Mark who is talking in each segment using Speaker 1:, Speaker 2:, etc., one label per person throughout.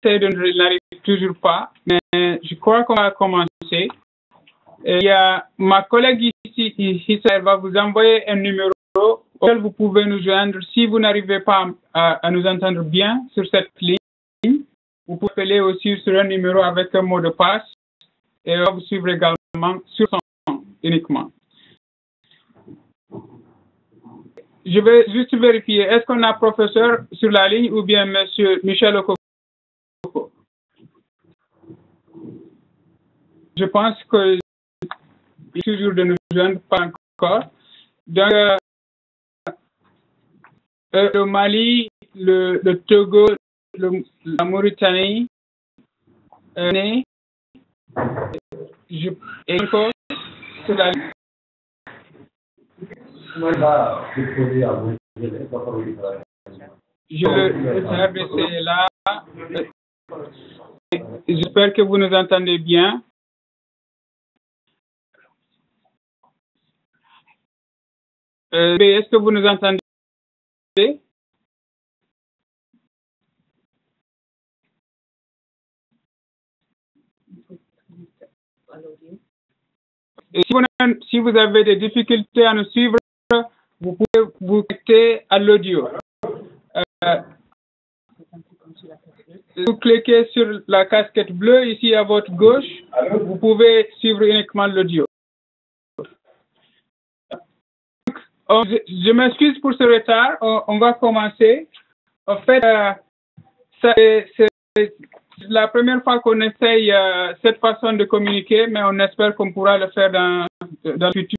Speaker 1: il n'arrive toujours pas, mais je crois qu'on va commencer. Il y a ma collègue ici, elle va vous envoyer un numéro auquel vous pouvez nous joindre. Si vous n'arrivez pas à nous entendre bien sur cette ligne, vous pouvez appeler aussi sur un numéro avec un mot de passe et on va vous suivre également sur son uniquement. Je vais juste vérifier, est-ce qu'on a professeur sur la ligne ou bien monsieur Michel Okoko? Je pense que il est toujours de nous joindre, pas encore. Donc, le Mali, le Togo, la Mauritanie, et encore sur la ligne. Le RDC est là. J'espère que vous nous entendez bien. Est-ce que vous nous entendez? Et si vous avez des difficultés à nous suivre, vous pouvez vous connecter à l'audio. Vous cliquez sur la casquette bleue ici à votre gauche, vous pouvez suivre uniquement l'audio. Je m'excuse pour ce retard, on va commencer. En fait, c'est la première fois qu'on essaye cette façon de communiquer, mais on espère qu'on pourra le faire dans le futur.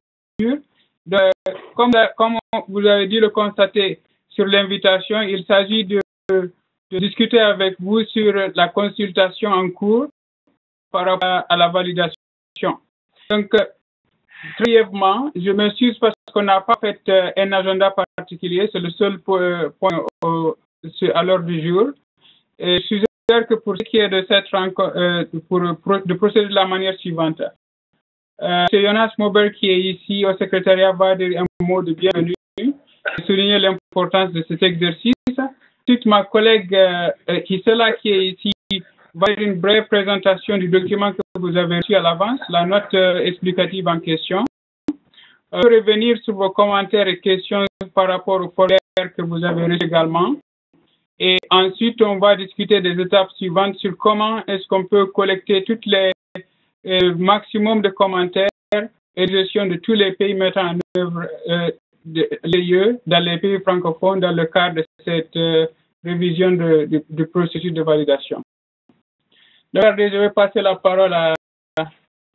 Speaker 1: Comme vous avez dû le constater sur l'invitation, il s'agit de discuter avec vous sur la consultation en cours par rapport à la validation. Donc, brièvement, je m'excuse parce qu'on n'a pas fait un agenda particulier, c'est le seul point à l'ordre du jour. Et je suggère que pour ce qui est de cette rencontre, de procéder de la manière suivante. M. Jonas Moberg, qui est ici au secrétariat, va dire un mot de bienvenue et souligner l'importance de cet exercice. Ensuite, ma collègue Gisela, qui est ici, va faire une brève présentation du document que vous avez reçu à l'avance, la note explicative en question. Revenir sur vos commentaires et questions par rapport au formulaire que vous avez reçu également. Et ensuite, on va discuter des étapes suivantes sur comment est-ce qu'on peut collecter toutes les maximum de commentaires et de gestion de tous les pays mettant en œuvre l'EIE dans les pays francophones dans le cadre de cette révision du processus de validation. Donc, je vais passer la parole à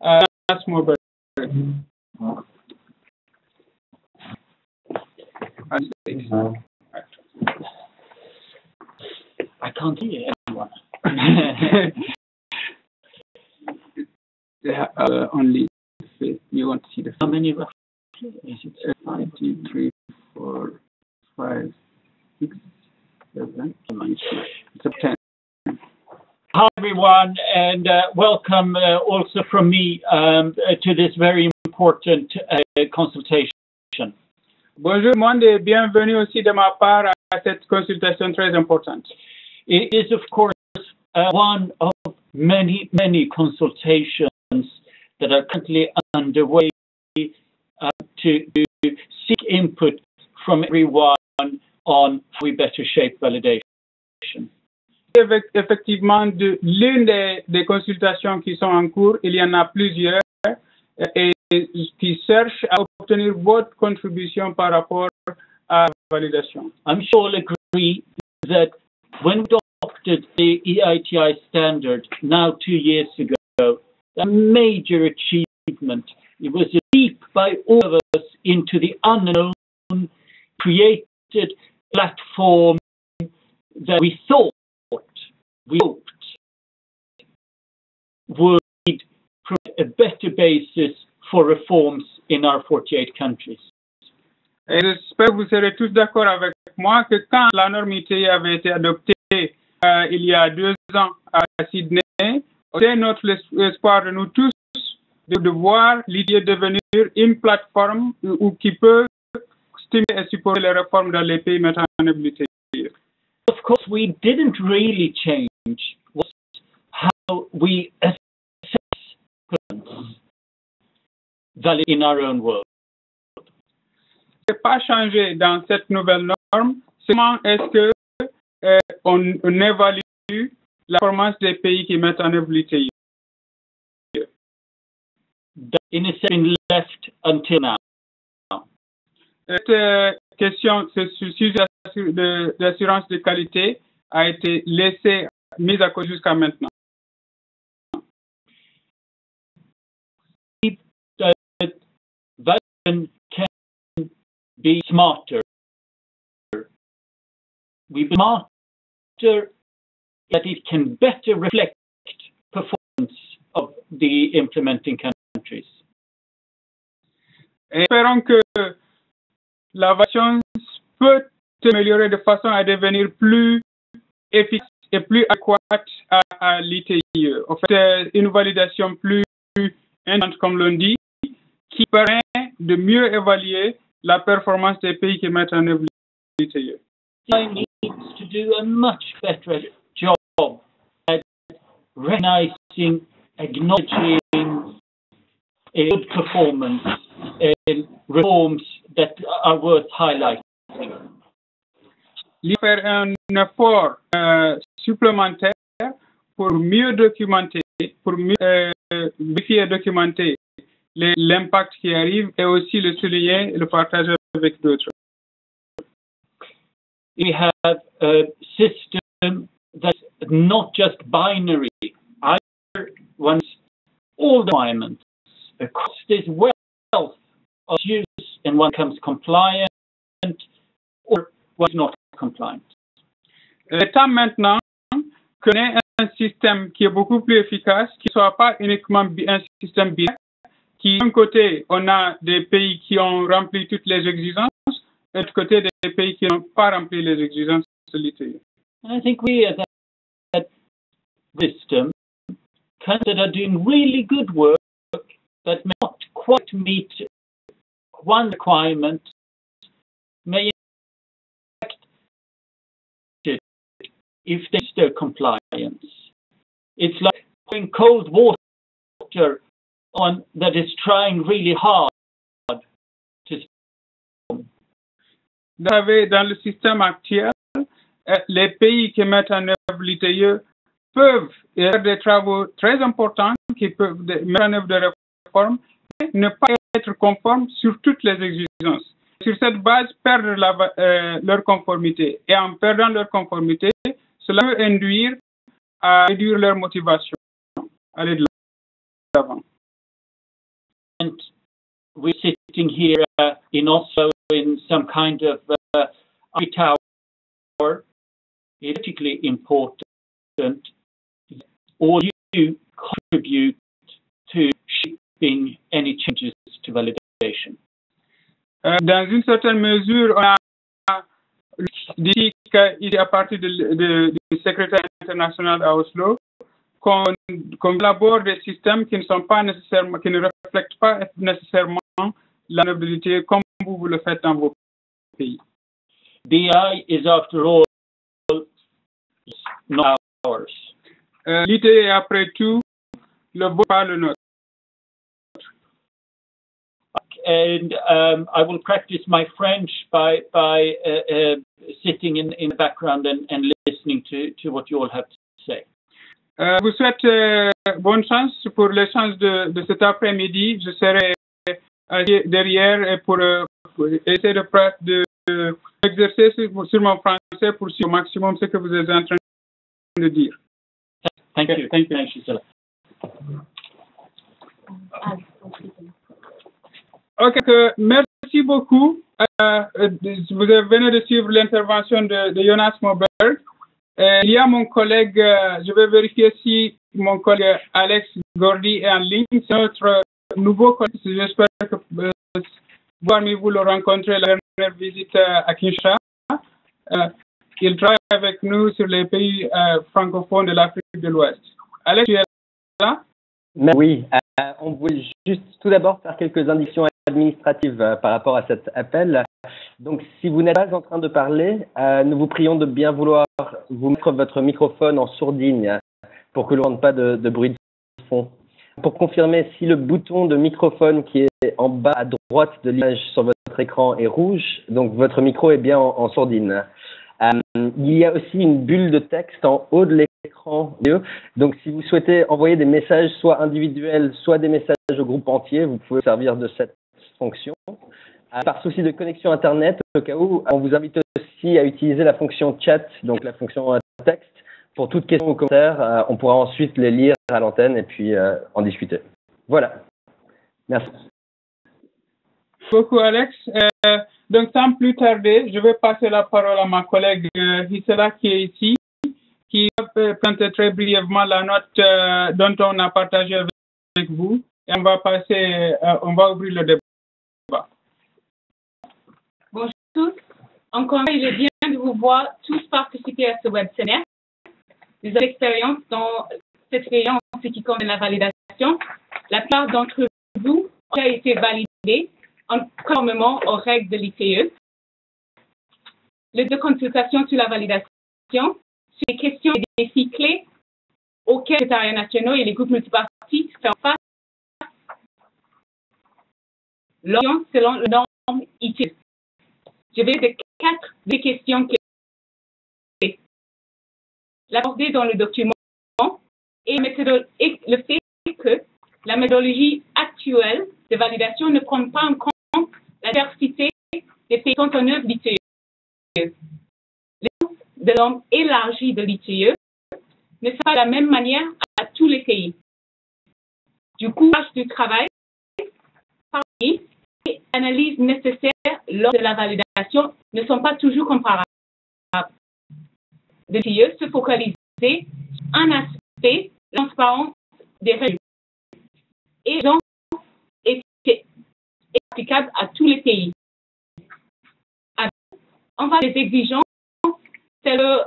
Speaker 1: Jonas Moberg.
Speaker 2: I can't hear anyone.
Speaker 1: Only you want to see the.
Speaker 2: How many roughly?
Speaker 1: Is it 1, 2, 3, 4, 5, 6, 7, 8, 10.
Speaker 2: Hi everyone, and welcome also from me to this very important consultation.
Speaker 1: Bonjour tout le monde et bienvenue aussi de ma part à cette consultation très importante.
Speaker 2: It is of course one of many consultations that are currently underway to seek input from everyone on how we better shape validation.
Speaker 1: Effectivement, l'une des consultations qui sont en cours, il y en a plusieurs et qui cherchent à obtenir votre contribution par rapport à la validation.
Speaker 2: I'm sure you'll agree that when we adopted the EITI standard now 2 years ago, a major achievement. It was a leap by all of us into the unknown, created platform that we hoped would provide a better basis for reforms in our 48 countries.
Speaker 1: Et j'espère que vous serez tous d'accord avec moi que quand la norme ITI avait été adoptée il y a 2 ans à Sydney, c'est notre espoir de nous tous de voir l'ITI devenir une plateforme qui peut stimuler et supporter les réformes dans les pays mettant en œuvre l'ITI.
Speaker 2: Of course, we didn't really change what we assess value in our own world.
Speaker 1: Ce n'est pas changé dans cette nouvelle norme, seulement est-ce que on évalue la performance des pays qui mettent en œuvre l'ITIE.
Speaker 2: That in a sense left until now.
Speaker 1: Cette question, ce sujet d'assurance de qualité a été mise à cause jusqu'à maintenant.
Speaker 2: That value can be smarter. We be smarter that it can better reflect performance of the implementing countries.
Speaker 1: Espérons que la version peut s'améliorer de façon à devenir plus efficace et plus adéquate à l'ITIE. En fait, une validation plus intense, comme l'on dit, qui permet de mieux évaluer la performance des pays qui mettent en œuvre l'ITIE.
Speaker 2: I needs to do a much better job at recognizing, acknowledging a good performance and reforms that are worth highlighting.
Speaker 1: Il faut faire un effort supplémentaire pour mieux documenter, pour mieux vérifier et documenter l'impact qui arrive et aussi le souligner et le partager avec d'autres.
Speaker 2: We have a system that's not just binary. Either one's all the requirements across this wealth of use and one comes compliant or was not compliant.
Speaker 1: L'État maintenant connaît un système qui est beaucoup plus efficace, qui ne soit pas uniquement un système binaire, qui d'un côté on a des pays qui ont rempli toutes les exigences, et de l'autre côté des pays qui n'ont pas rempli les exigences de l'ITIE.
Speaker 2: I think we as a system that are doing really good work that may not quite meet one requirement may affect it if there's compliance. It's like pouring cold water on that is trying really hard to.
Speaker 1: Vous savez, dans le système actuel, les pays qui mettent en œuvre l'ITIE peuvent faire des travaux très importants qui peuvent mettre en œuvre des réformes, mais ne pas être conformes sur toutes les exigences. Sur cette base, perdre leur conformité. Et en perdant leur conformité, cela peut induire à réduire leur motivation, à aller de l'avant.
Speaker 2: And we're sitting here in Oslo in some kind of tower. It's critically important. All you contribute to shaping any changes to validation.
Speaker 1: Dans une certaine mesure, on a dit qu'à partir du secrétaire international à Oslo, qu'on élabore des systèmes qui ne sont pas nécessairement, qui ne reflètent pas nécessairement la nobilité comme vous le faites dans vos pays.
Speaker 2: BI is after all not ours.
Speaker 1: L'idée est après tout le beau pas le nôtre.
Speaker 2: And I will practice my French by sitting in the background and listening to what you all have to say.
Speaker 1: Vous souhaite bonne chance pour l'échange de cet après-midi. Je serai derrière pour essayer de exercer sur mon français pour suivre au maximum ce que vous êtes en train de dire.
Speaker 2: Thank you. Thank you, Gisela.
Speaker 1: Ok, merci beaucoup. Vous venez de suivre l'intervention de Jonas Moberg. Il y a mon collègue, je vais vérifier si mon collègue Alex Gordy est en ligne. C'est notre nouveau collègue. J'espère que parmi vous le rencontrez la dernière visite à Kinshasa. Il travaille avec nous sur les pays francophones de l'Afrique de l'Ouest. Alex, tu es là?
Speaker 3: Oui, on voulait juste tout d'abord faire quelques indications administratives par rapport à cet appel. Donc, si vous n'êtes pas en train de parler, nous vous prions de bien vouloir vous mettre votre microphone en sourdine pour que l'on n'entende pas de bruit de fond. Pour confirmer, si le bouton de microphone qui est en bas à droite de l'image sur votre écran est rouge, donc votre micro est bien en sourdine. Il y a aussi une bulle de texte en haut de l'écran. Donc, si vous souhaitez envoyer des messages soit individuels, soit des messages au groupe entier, vous pouvez servir de cette fonction. Par souci de connexion Internet, au cas où, on vous invite aussi à utiliser la fonction chat, donc la fonction texte, pour toutes questions ou commentaires. On pourra ensuite les lire à l'antenne et puis en discuter. Voilà. Merci.
Speaker 1: Beaucoup, Alex. Donc, sans plus tarder, je vais passer la parole à ma collègue Gisela qui est ici, qui va présenter très brièvement la note dont on a partagé avec vous. Et on va ouvrir le débat.
Speaker 4: Bonjour tous. Encore, il est bien de vous voir tous participer à ce webinaire. Des expériences dans cette réunion en ce qui concerne la validation. La plupart d'entre vous ont été validés conformément aux règles de l'ITE. Les deux consultations sur la validation sur les questions et des défis clés auxquels les secrétariats nationaux et les groupes multipartis font face selon les normes ITE. Je vais de 4 des questions clés. L'aborder dans le document et le fait que la méthodologie actuelle de validation ne prend pas en compte la diversité des pays en œuvre l'ITE. L'essence de l'homme élargi de l'ITE ne sera pas de la même manière à tous les pays. Du courage du travail par pays et l'analyse nécessaire lors de la validation ne sont pas toujours comparables. L'ITE se focaliser sur un aspect, la transparence des règles et est applicable à tous les pays. On va des exigences telles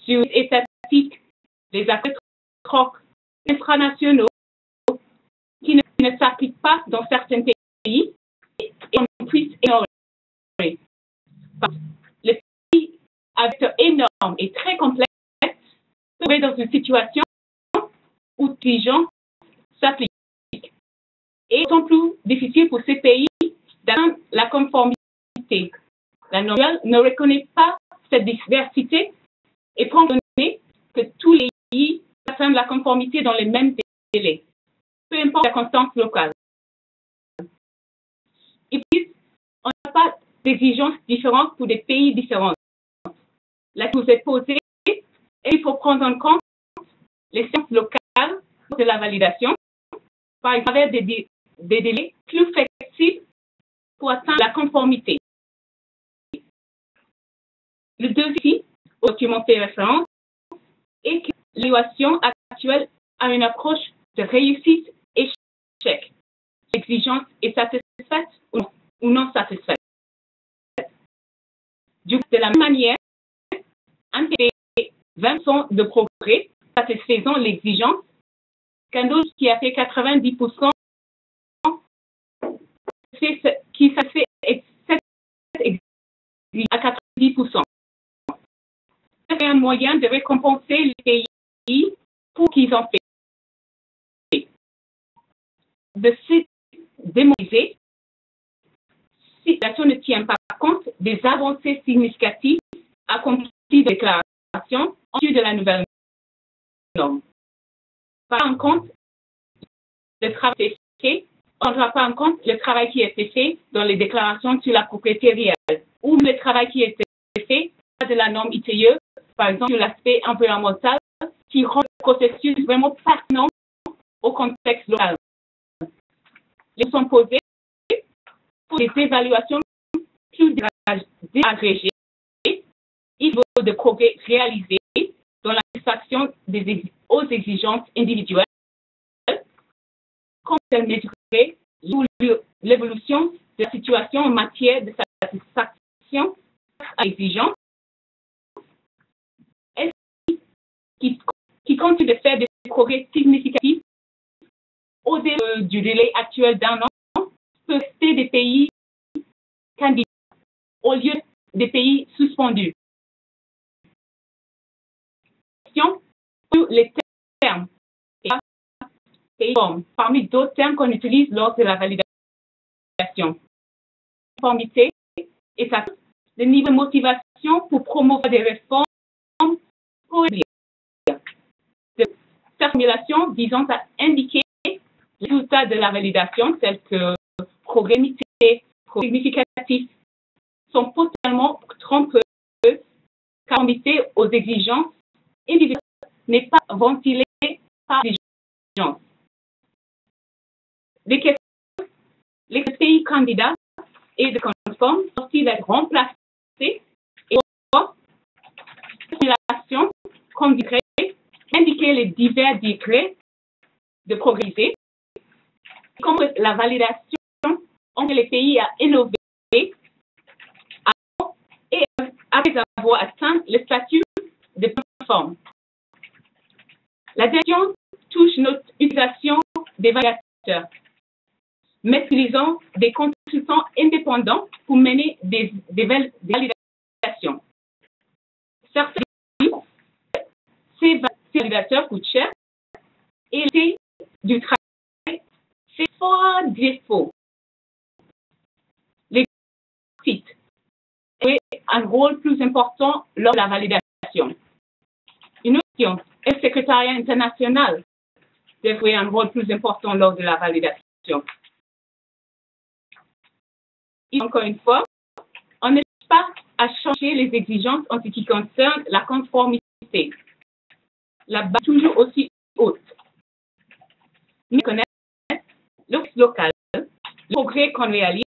Speaker 4: sur les statistiques, les accords intranationaux qui ne s'appliquent pas dans certains pays et on puisse ignorer. Les pays avec énorme et très complexe se trouvent dans une situation où l'exigence s'applique. Et sont plus difficile pour ces pays d'atteindre la conformité. La norme ne reconnaît pas cette diversité et prend en donné que tous les pays atteignent la conformité dans les mêmes délais, peu importe la constance locale. Et puis, on n'a pas d'exigences différentes pour des pays différents. La question est posée et il faut prendre en compte les sciences locales de la validation, par exemple avec des délais plus flexibles pour atteindre la conformité. Le deuxième au document fait référence est que l'évaluation actuelle a une approche de réussite-échec. L'exigence est satisfaite ou non satisfaite. De la même manière, un pays 20% de progrès satisfaisant l'exigence qu'un autre qui a fait 90% qui satisfait à 90%. C'est un moyen de récompenser les pays pour qu'ils ont fait. De se démoniser si l'action ne tient pas compte des avancées significatives accomplies de déclaration en vue de la nouvelle norme. Pas en compte le travail fait, on ne prendra pas en compte le travail qui a été fait dans les déclarations sur la propriété réelle ou le travail qui a été fait de la norme ITE, par exemple sur l'aspect environnemental, qui rend le processus vraiment pertinent au contexte local. Les sont posés pour des évaluations plus déagrégées, il faut de progrès réalisés dans la satisfaction aux exigences individuelles, comme elles mesureraient l'évolution de la situation en matière de satisfaction à l'exigence, qui continue de faire des progrès significatifs au-delà du délai actuel d'un an, peuvent rester des pays candidats au lieu des pays suspendus. tous les termes et formes, parmi d'autres termes qu'on utilise lors de la validation. Conformité et ça, le niveau de motivation pour promouvoir des réformes pour cette formulation visant à indiquer les résultats de la validation tels que progrès significatifs sont potentiellement trompeuses car conformité aux exigences individuelles n'est pas ventilée par les exigences. Les pays candidats et de conformes sont-ils être remplacés et pour formulation comme degré, indiquer les divers degrés de progresser, comme la validation entre les pays à innover et après avoir atteint le statut de conforme. La direction touche notre utilisation des validateurs, mais utilisant des consultants indépendants pour mener des validations. Certains ces validateurs coûtent cher et le du travail fait fort défaut. Les sites jouent un rôle plus important lors de la validation. Une autre question, est-ce que le secrétariat international devrait jouer un rôle plus important lors de la validation? Et encore une fois, on n'est pas à changer les exigences en ce qui concerne la conformité. La base est toujours aussi haute. Nous connaissons le local, le progrès qu'on réalise,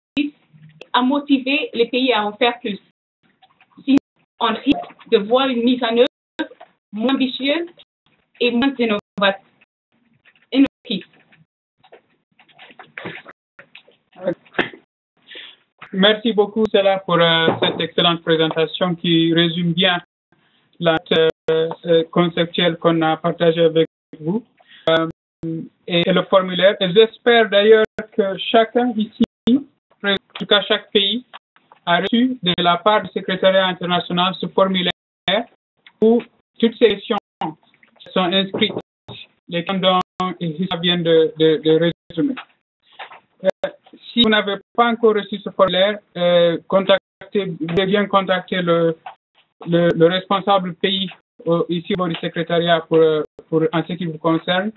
Speaker 4: à motiver les pays à en faire plus. Sinon, on risque de voir une mise en œuvre moins ambitieuse et moins innovative.
Speaker 1: Merci beaucoup, Céla, pour cette excellente présentation qui résume bien la conceptuelle qu'on a partagée avec vous et le formulaire. Et j'espère d'ailleurs que chacun ici, en tout cas chaque pays, a reçu de la part du secrétariat international ce formulaire où toutes ces questions sont inscrites, les questions dont il vient de résumer. Si vous n'avez pas encore reçu ce formulaire, vous devez bien contacter le responsable pays ici au secrétariat pour en ce qui vous concerne,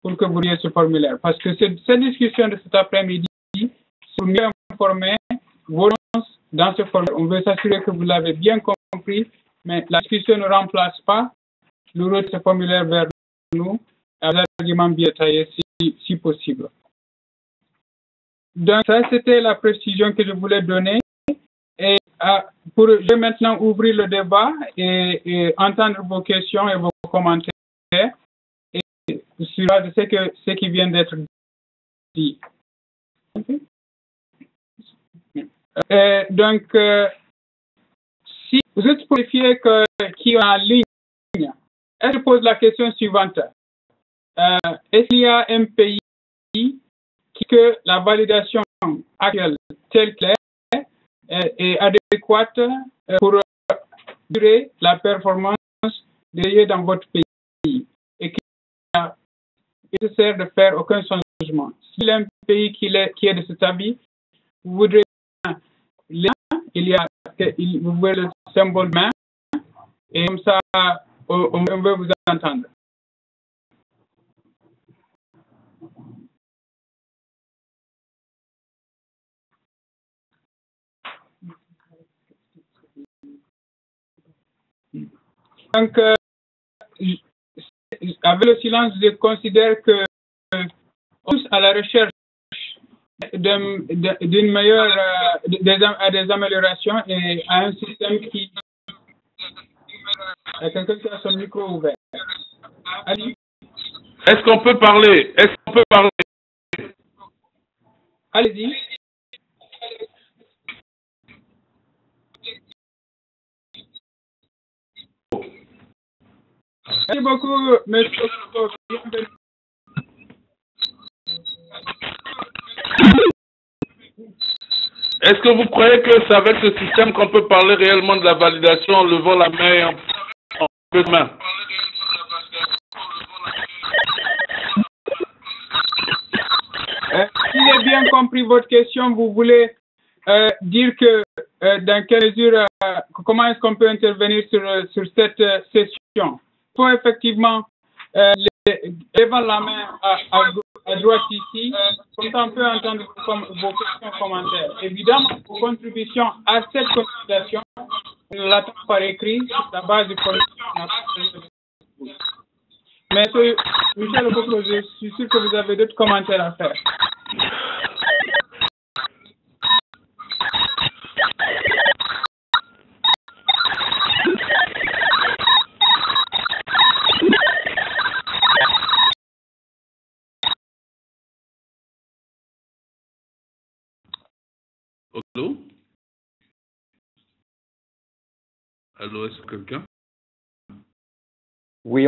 Speaker 1: pour que vous ayez ce formulaire. Parce que cette discussion de cet après-midi, c'est pour mieux informer vos réponses dans ce formulaire. On veut s'assurer que vous l'avez bien compris, mais la discussion ne remplace pas le retour de ce formulaire vers nous, avec des arguments bien détaillés si possible. Donc, ça, c'était la précision que je voulais donner. Et je vais maintenant ouvrir le débat et entendre vos questions et vos commentaires et sur ce qui vient d'être dit. Okay. Donc, si vous êtes pour vérifier qui est en ligne, je pose la question suivante. Est-ce qu'il y a un pays que la validation actuelle telle qu'elle est adéquate pour assurer la performance dans votre pays et qu'il est nécessaire de faire aucun changement? S'il y a un pays qui est de cet avis, vous voudrez vous voyez le symbole main et comme ça on veut vous entendre. Donc, avec le silence, je considère que tous à la recherche d'une meilleure, des améliorations et à un système qui... Il y a quelqu'un qui a son micro ouvert. Allez.
Speaker 5: Est-ce qu'on peut parler?
Speaker 1: Allez-y. Merci beaucoup, monsieur.
Speaker 5: Est-ce que vous croyez que c'est avec ce système qu'on peut parler réellement de la validation en levant la main et en main?
Speaker 1: bien compris votre question, vous voulez dire que dans quelle mesure, comment est-ce qu'on peut intervenir sur cette session? Il faut effectivement levant la main à droite ici, comme ça on peut entendre vos questions, commentaires. Évidemment, vos contributions à cette consultation, nous l'attendons par écrit sur la base du programme. Mais Michel Okoko, je suis sûr que vous avez d'autres commentaires à faire.
Speaker 5: Allô? Allô, est-ce que quelqu'un?
Speaker 3: Oui,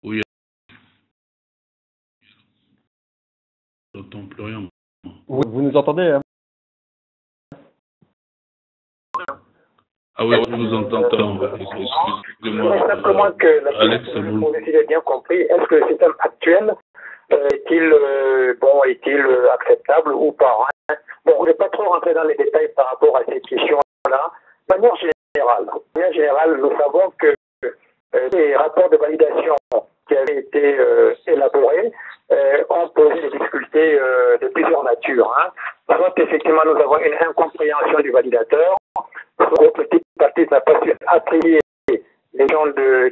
Speaker 5: Oui. Je n'entends plus rien.
Speaker 3: vous nous entendez, hein?
Speaker 5: Ah oui, je vous entends. Excusez-moi.
Speaker 6: Simplement que la
Speaker 5: Alex,
Speaker 6: question que je pose, si j'ai bien compris, est-ce que le système actuel est-il acceptable ou pas, hein? Bon, je ne vais pas trop rentrer dans les détails par rapport à cette question-là. De manière générale, nous savons que les rapports de validation qui avaient été élaborés ont posé des difficultés de plusieurs natures, hein. Soit effectivement nous avons une incompréhension du validateur, soit petit partie n'a pas su attribuer les gens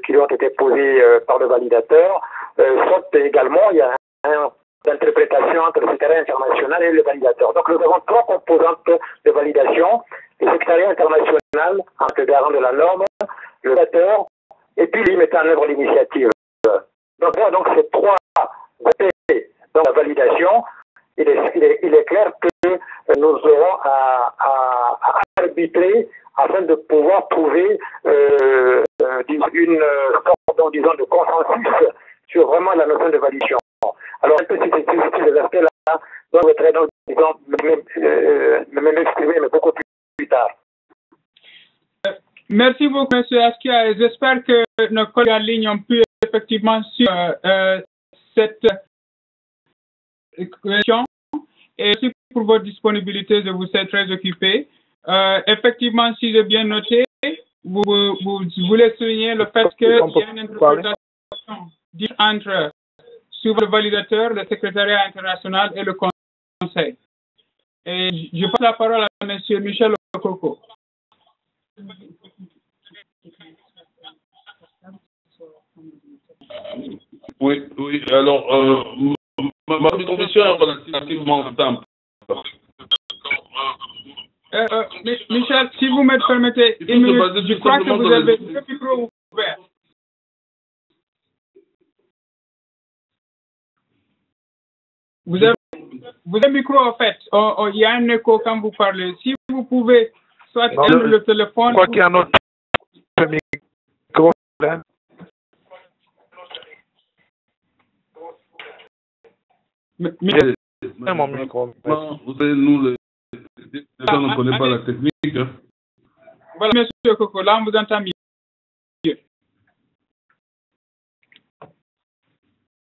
Speaker 6: qui lui ont été posés par le validateur, soit également il y a d'interprétation entre le secrétariat international et le validateur. Donc nous avons trois composantes de validation: le secrétariat international en tant que garant de la norme, le validateur, et puis lui mettant en œuvre l'initiative. Donc ces trois aspects dans la validation, il est clair que nous aurons à arbitrer afin de pouvoir trouver une sorte, disons, de consensus sur vraiment la notion de validation. Alors, un peu sur ces aspects-là, je voudrais donc, disons, m'exprimer, mais beaucoup plus tard.
Speaker 1: Merci beaucoup, M. Askia. J'espère que nos collègues en ligne ont pu effectivement suivre cette question. Et aussi pour votre disponibilité, je vous sais très occupé. Effectivement, si j'ai bien noté, vous voulez souligner le fait qu'il y a une interprétation entre sur le validateur, le secrétariat international et le conseil. Et je passe la parole à M. Michel Okoko.
Speaker 5: Oui, alors, ma contribution est relativement simple.
Speaker 1: Michel, si vous me permettez, je crois que vous avez le micro ouvert. Vous avez le micro en fait. Il y a un écho quand vous parlez. Si vous pouvez soit éteindre le téléphone.
Speaker 7: Je crois qu'il y a un autre micro.
Speaker 5: Mon micro. Vous savez, nous, les gens ne connaissent pas la technique. Hein.
Speaker 1: Voilà, monsieur Coco, là, on vous entend mieux.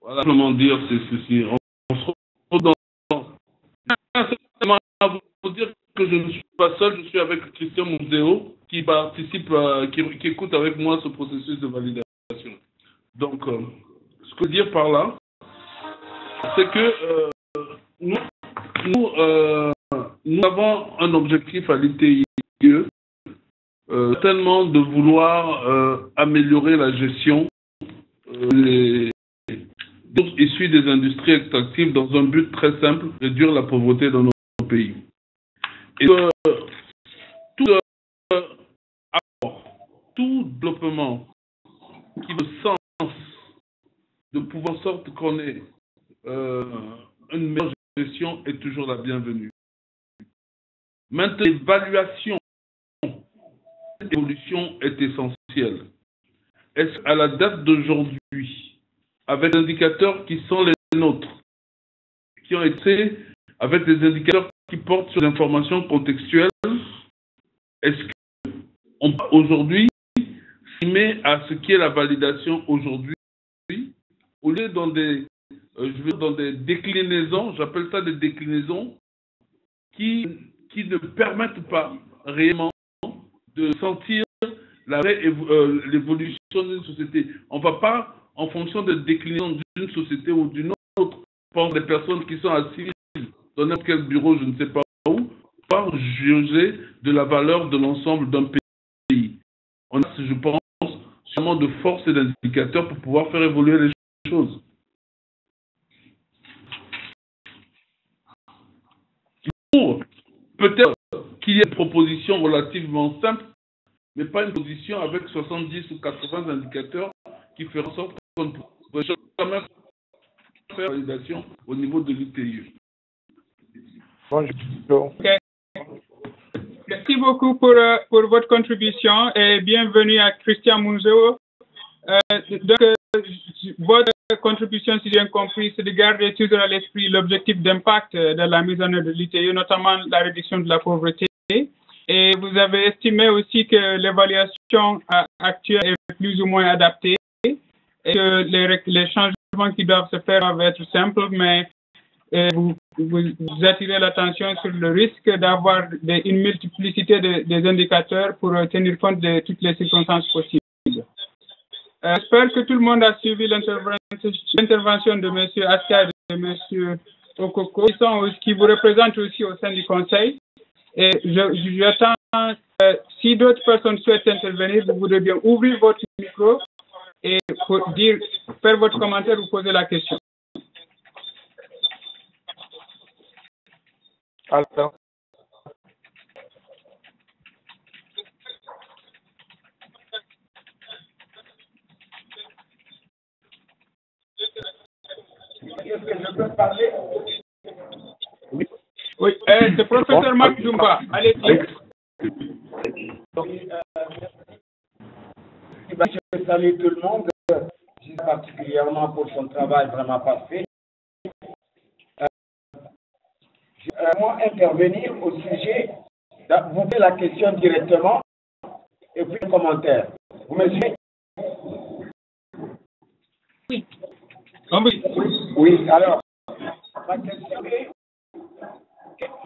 Speaker 5: Voilà, simplement dire, c'est ceci. On se retrouve dans... Vous dire que je ne suis pas seul, je suis avec Christian Mouzéo, qui participe, qui écoute avec moi ce processus de validation. Donc, ce que je veux dire par là, c'est que nous avons un objectif à l'ITIE, tellement de vouloir améliorer la gestion des issus des industries extractives dans un but très simple, réduire la pauvreté dans nos pays. Et tout développement qui a le sens de pouvoir en sorte qu'on ait une meilleure gestion est toujours la bienvenue. Maintenant, l'évaluation de l'évolution est essentielle. Est-ce qu'à la date d'aujourd'hui, avec des indicateurs qui sont les nôtres, qui ont été avec des indicateurs qui portent sur des informations contextuelles, est-ce qu'on peut aujourd'hui s'y met à ce qui est la validation aujourd'hui, ou évoluer dans des, dans des déclinaisons, j'appelle ça des déclinaisons, qui ne permettent pas réellement de sentir l'évolution d'une société. On ne va pas, en fonction de déclinaison d'une société ou d'une autre, prendre les personnes qui sont assises dans n'importe quel bureau, je ne sais pas où, par juger de la valeur de l'ensemble d'un pays. On a, je pense, seulement de force et d'indicateurs pour pouvoir faire évoluer les choses. Peut-être qu'il y ait une proposition relativement simple, mais pas une position avec 70 ou 80 indicateurs qui feront en sorte qu'on pourrait quand même faire la validation au niveau de l'ITIE.
Speaker 7: Bonjour.
Speaker 1: Okay. Merci beaucoup pour votre contribution et bienvenue à Christian Munzo. Votre contribution, si j'ai bien compris, c'est de garder toujours à l'esprit l'objectif d'impact de la mise en œuvre de l'ITIE, notamment la réduction de la pauvreté. Et vous avez estimé aussi que l'évaluation actuelle est plus ou moins adaptée et que les changements qui doivent se faire doivent être simples, mais vous attirez l'attention sur le risque d'avoir une multiplicité des indicateurs pour tenir compte de toutes les circonstances possibles. J'espère que tout le monde a suivi l'intervention de M. Askar et de M. Okoko, qui vous représentent aussi au sein du Conseil. Et j'attends, si d'autres personnes souhaitent intervenir, vous voudrez bien ouvrir votre micro et faire votre commentaire ou poser la question.
Speaker 7: Alors.
Speaker 8: Est-ce que je peux parler?
Speaker 1: Oui, c'est le professeur Marc Dumba. Allez-y.
Speaker 8: Je salue tout le monde, particulièrement pour son travail vraiment parfait. Moi, intervenir au sujet, vous faites la question directement et puis un commentaire. Vous me suivez?
Speaker 1: Oui.
Speaker 8: Oui, alors, ma question est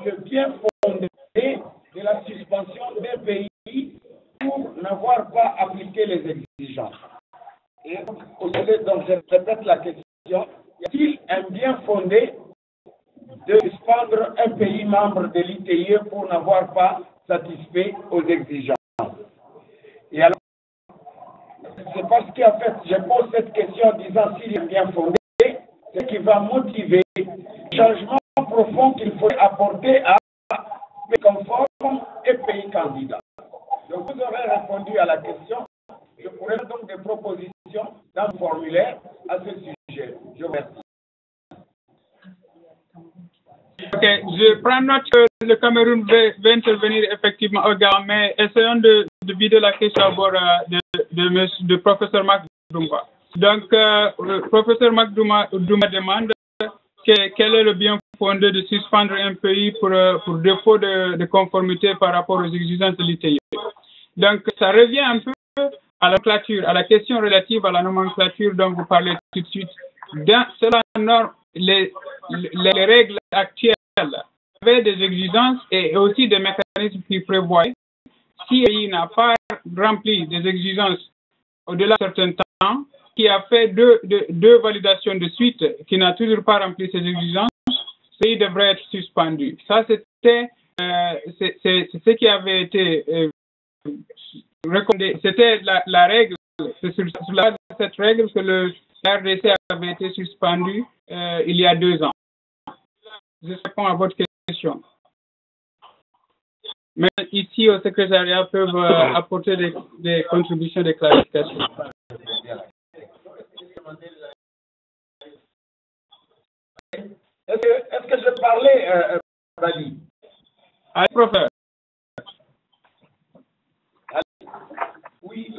Speaker 8: le bien fondé de la suspension d'un pays pour n'avoir pas appliqué les exigences. Et donc, je répète la question, y a-t-il un bien fondé de suspendre un pays membre de l'ITIE pour n'avoir pas satisfait aux exigences? Et alors, c'est parce qu'en fait, je pose cette question en disant s'il est bien fondé, c'est ce qui va motiver le changement profond qu'il faut apporter à pays conformes et pays candidats. Donc, vous aurez répondu à la question. Je pourrais donc des propositions dans le formulaire à ce sujet. Je vous remercie.
Speaker 1: Ok, je prends note que le Cameroun va intervenir effectivement au Ghana, mais essayons de vider la question à bord de professeur Marc Dumba. Donc, le professeur Marc Dumba demande quel est le bien fondé de suspendre un pays pour défaut de conformité par rapport aux exigences de l'ITIE. Donc, ça revient un peu à la nomenclature, à la question relative à la nomenclature dont vous parlez tout de suite. Selon la norme, les règles actuelles avaient des exigences et aussi des mécanismes qui prévoient si un pays n'a pas rempli des exigences au-delà d'un certain temps, qui a fait deux validations de suite, qui n'a toujours pas rempli ces exigences, ce pays devrait être suspendu. Ça, c'était c'est ce qui avait été recommandé. C'était la règle. C'est sur la base de cette règle que le RDC avait été suspendu il y a 2 ans. Je réponds à votre question. Mais ici, au secrétariat, peuvent apporter des contributions, des clarifications.
Speaker 8: Est-ce que je parlais, Bali?
Speaker 1: Allez, professeur.
Speaker 8: Oui,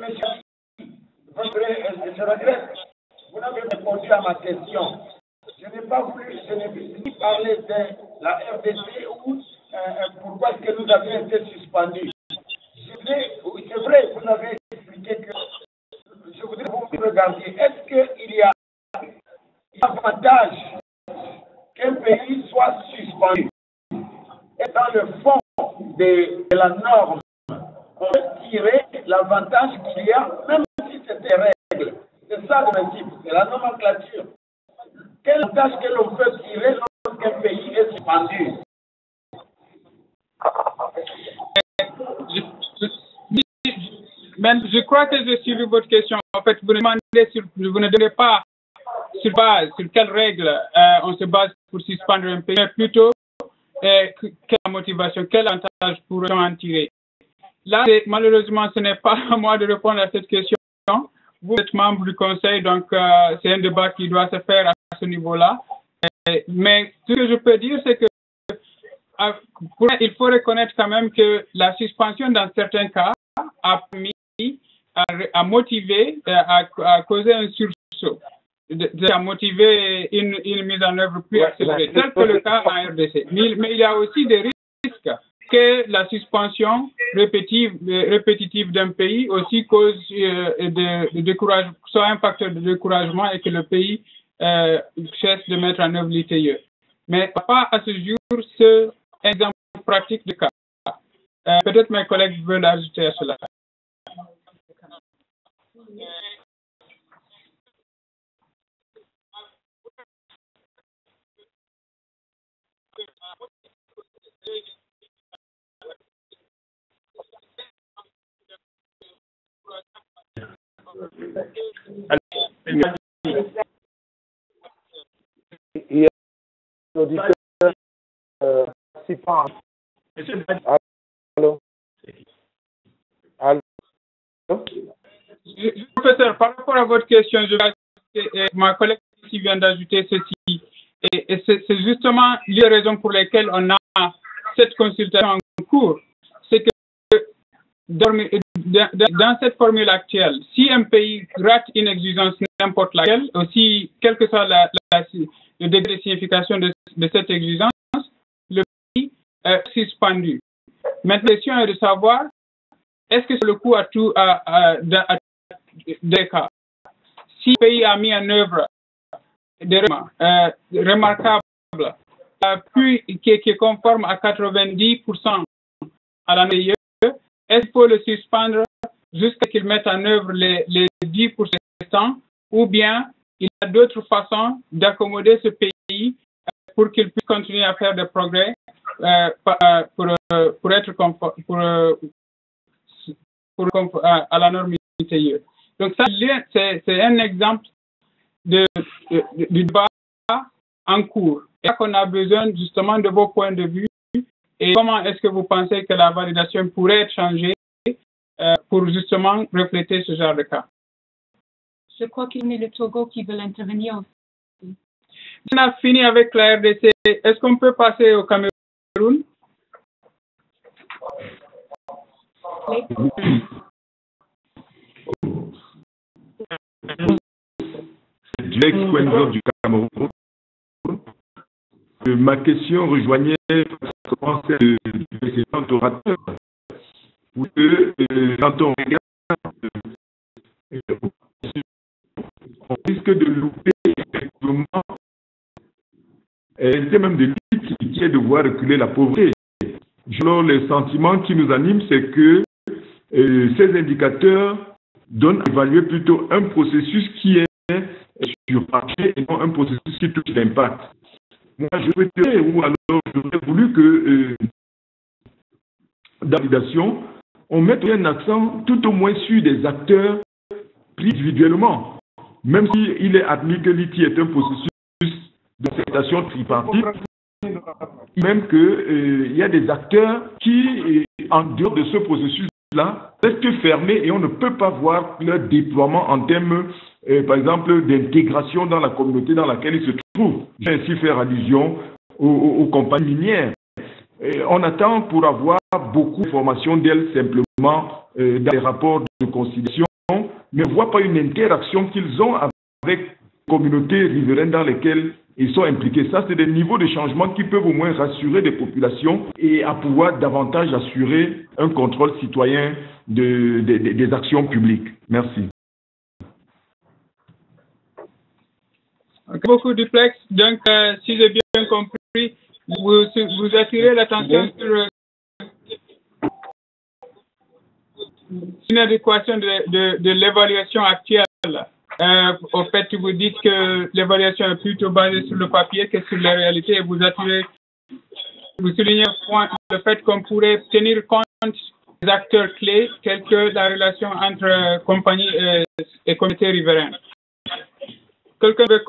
Speaker 8: monsieur. Je regrette. Vous n'avez pas répondu à ma question. Je n'ai pas voulu, je n'ai ni parler de la RDC ou pourquoi est-ce que nous avions été suspendus. C'est vrai, vous avez expliqué que je voudrais que vous regardiez. Est-ce que suspendu. Et dans le fond de la norme, on peut tirer l'avantage qu'il y a, même si c'est des règles. C'est ça le principe, c'est la nomenclature. Quel avantage que l'on peut tirer lorsqu'un pays est suspendu?
Speaker 1: Je crois que j'ai suivi votre question. En fait, vous ne demandez pas sur quelle règle on se base pour suspendre un pays, mais plutôt quelle motivation, quel avantage pour en tirer. Là, malheureusement, ce n'est pas à moi de répondre à cette question. Vous êtes membre du Conseil, donc c'est un débat qui doit se faire à ce niveau-là. Mais ce que je peux dire, c'est que il faut reconnaître quand même que la suspension, dans certains cas, a permis à motiver, à causer un sursaut, à motiver une mise en œuvre plus accélérée, tel que le cas en RDC. Mais il y a aussi des risques que la suspension répétitive d'un pays aussi cause de découragement, soit un facteur de découragement et que le pays cesse de mettre en œuvre l'ITIE. Mais pas à ce jour ce exemple pratique de cas. Peut-être mes collègues veulent ajouter à cela.
Speaker 7: Il y a un auditeur participant. Allô? Allô?
Speaker 1: Professeur, par rapport à votre question, ma collègue qui vient d'ajouter ceci, et c'est justement les raisons pour lesquelles on a cette consultation en cours. C'est que dans cette formule actuelle, si un pays rate une exigence n'importe laquelle, aussi, quel que soit le degré de signification de cette exigence, le pays est suspendu. Maintenant, la question est de savoir, est-ce que c'est le coup à des cas? Si le pays a mis en œuvre des remarquables, qui est conforme à 90% à la NIE, est-ce qu'il faut le suspendre jusqu'à qu'il mette en œuvre les 10% restants, ou bien il y a d'autres façons d'accommoder ce pays pour qu'il puisse continuer à faire des progrès pour être à la norme ITIE. Donc ça, c'est un exemple du débat en cours. Et là qu'on a besoin justement de vos points de vue et comment est-ce que vous pensez que la validation pourrait être changée pour justement refléter ce genre de cas.
Speaker 4: Je crois qu'il y a le Togo qui veut intervenir aussi.
Speaker 1: On a fini avec la RDC. Est-ce qu'on peut passer au Cameroun? Oui.
Speaker 9: Du ex-Quenzer du Cameroun. Ma question rejoignait celle du précédent orateur. Quand on regarde, on risque de louper effectivement, c'est même de lutte qui est de voir reculer la pauvreté. Alors, le sentiment qui nous anime, c'est que ces indicateurs donnent à évaluer plutôt un processus qui est sur papier et non un processus qui touche l'impact. Moi, je souhaiterais, ou alors j'aurais voulu que dans la validation, on mette un accent tout au moins sur des acteurs pris individuellement. Même s'il est admis que l'ITI est un processus d'acceptation tripartite, même qu'il y a des acteurs qui, en dehors de ce processus-là, restent fermés et on ne peut pas voir leur déploiement en termes, par exemple, d'intégration dans la communauté dans laquelle ils se trouvent. Je vais ainsi faire allusion aux compagnies minières. On attend pour avoir beaucoup d'informations d'elles simplement dans les rapports de conciliation, mais on ne voit pas une interaction qu'ils ont avec les communautés riveraines dans lesquelles ils sont impliqués. Ça, c'est des niveaux de changement qui peuvent au moins rassurer des populations et à pouvoir davantage assurer un contrôle citoyen des actions publiques. Merci.
Speaker 1: Beaucoup duplex. Donc, si j'ai bien compris, vous attirez l'attention sur une adéquation de l'évaluation actuelle. Au fait, vous dites que l'évaluation est plutôt basée sur le papier que sur la réalité et vous soulignez le fait qu'on pourrait tenir compte des acteurs clés tels que la relation entre compagnie et communauté riveraine. Quelqu'un veut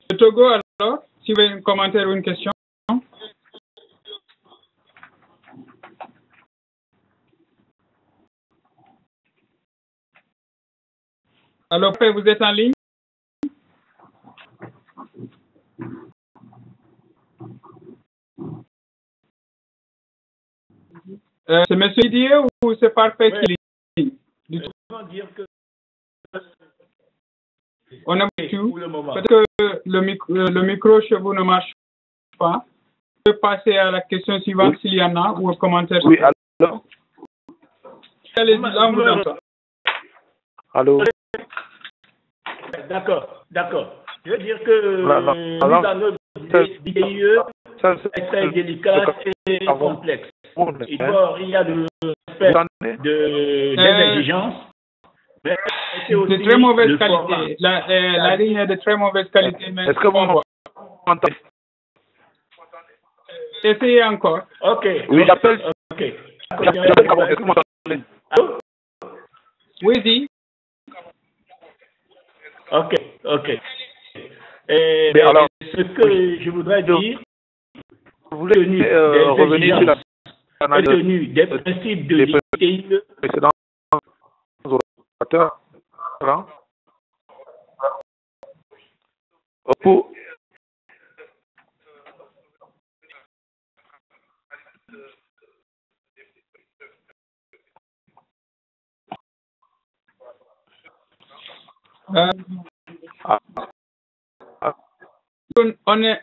Speaker 1: le Togo alors, si vous avez un commentaire ou une question. Alors, après, vous êtes en ligne? C'est M. Didier ou c'est Parfait qui est en ligne? On a tout. Parce que le micro chez vous ne marche pas. Je peux passer à la question suivante s'il y en a ou un commentaire.
Speaker 7: Oui, alors.
Speaker 1: Allez-y, là, on vous entend.
Speaker 7: Allô?
Speaker 10: D'accord. Je veux dire que mise en œuvre des DIE est très délicate et complexe. Il y a des exigences.
Speaker 1: De très mauvaise qualité. La ligne est de très mauvaise qualité.
Speaker 7: Est-ce que vous m'entendez?
Speaker 1: Essayez encore.
Speaker 10: Ok.
Speaker 7: Oui, j'appelle.
Speaker 10: Ok.
Speaker 7: Est-ce que vous m'entendez?
Speaker 1: Oui, dis.
Speaker 10: Ok.
Speaker 7: Mais alors,
Speaker 10: ce que je voudrais dire,
Speaker 7: vous voulez revenir sur la
Speaker 10: tenue des principes de l'ITIE
Speaker 7: précédents orateurs, pour